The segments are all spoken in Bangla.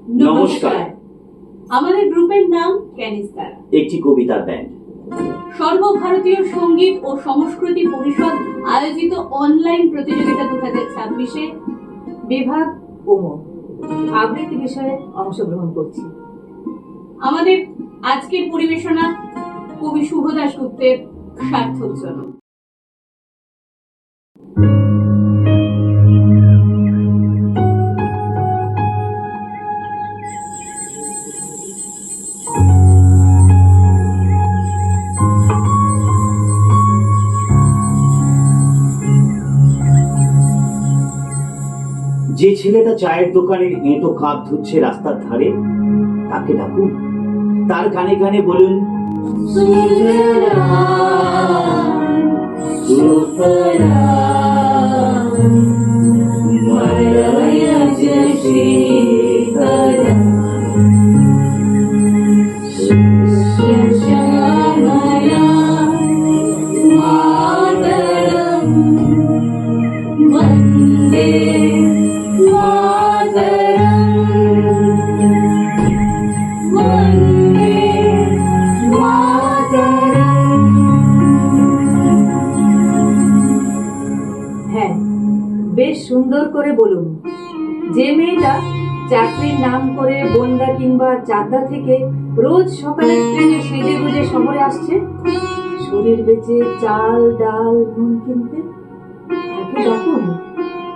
নমস্কার। আমাদের গ্রুপের নাম ক্যানিস্তারা, একটি কবিতার ব্যান্ড। সর্বভারতীয় সঙ্গীত ও সংস্কৃতি পরিষদ আয়োজিত অনলাইন প্রতিযোগিতা 2026-এ বিভাগ ওমো আবৃত্তি বিষয়ে অংশগ্রহণ করছি। আমাদের আজকের পরিবেশনা কবি শুভ দাশগুপ্তের সার্থক জনক। যে ছেলেটা চায়ের দোকানের এঁটো কাপ ধুচ্ছে রাস্তার ধারে, তাকে ডাকুন, তার কানে কানে বলুন, হ্যাঁ, বেশ সুন্দর করে বলুন। যে মেয়েটা চাকরির নাম করে বনগা কিংবা চাকদা থেকে রোজ সকালে ট্রেনে সেজে গুজে শহরে আসছে, শরীর বেচে চাল ডাল নুন কিনতে, তাকে ডাকুন,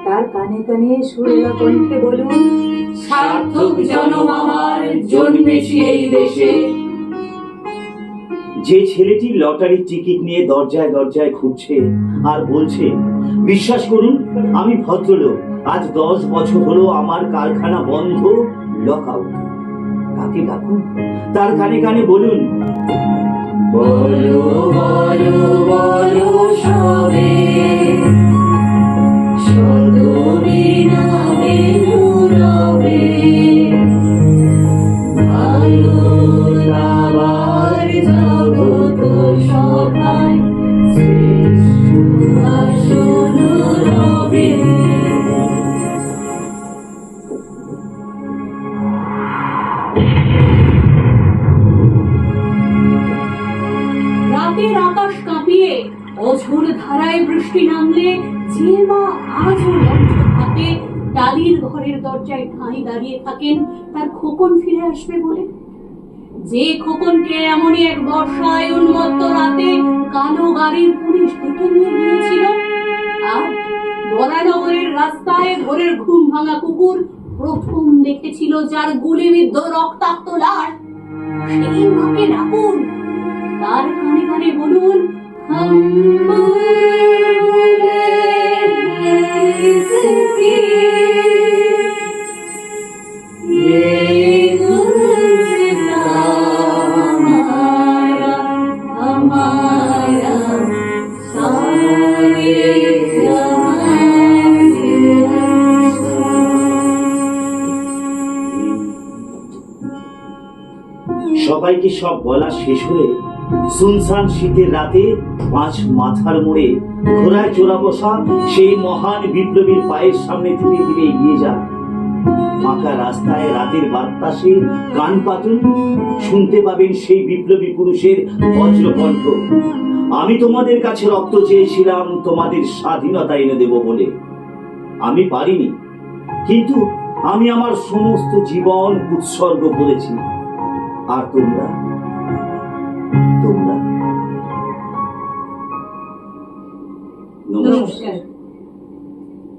তার কানে কানে সুরেলা কণ্ঠে বলুন, সার্থক জনম আমার জন্মেছি এই দেশে। যে ছেলেটি লটারির টিকিট নিয়ে দরজায় দরজায় ঘুরছে আর বলছে, বিশ্বাস করুন আমি ভদ্রলোক, আজ 10 বছর হলো আমার কারখানা বন্ধ, লক আউট, তাকে ডাকুন, তার কানে কানে বলুন, বলো বলো বলো সবে সদবিনামে নুরবে, ভালো লাবার জগৎ সভায় শ্রেষ্ঠ আসন রবে। রাতের আকাশ কাঁপিয়ে অঝোর ধারায় বৃষ্টি নামলে যে মা আজও লজ্জ হাতে টালির ঘরের দরজায় ঠাঁই দাঁড়িয়ে থাকেন তার খোকন ফিরে আসবে বলে, যে খোকনকে এমনই এক বর্ষায় উন্মত্ত রাতে কালো গাড়ির পুলিশ ডেকে নিয়ে গিয়েছিল, আর বরানগরের রাস্তায় ভোরের ঘুম ভাঙা কুকুর প্রথম দেখেছিল যার গুলিবিদ্ধ রক্তাক্ত লাশ, সেই মাকে ডাকুন, তার কানে কানে বলুন, हम भूले इसकी ये गुलसिता हमारा सारे जहां से। সবাইকে সব বলা শেষ হলে সুনসান শীতের রাতে 5 মাথার মোড়ে ঘোড়ায় চোরা বসা সেই মহান বিপ্লবীর পায়ের সামনে ধীরে ধীরে এগিয়ে যান। ফাঁকা রাস্তায় রাতের বাতাসে কান পাতুন, শুনতে পাবেন সেই বিপ্লবী পুরুষের বজ্রকণ্ঠ, আমি তোমাদের কাছে রক্ত চেয়েছিলাম তোমাদের স্বাধীনতা এনে দেব বলে, আমি পারিনি, কিন্তু আমি আমার সমস্ত জীবন উৎসর্গ করেছি, আর তোমরা নমস্কার।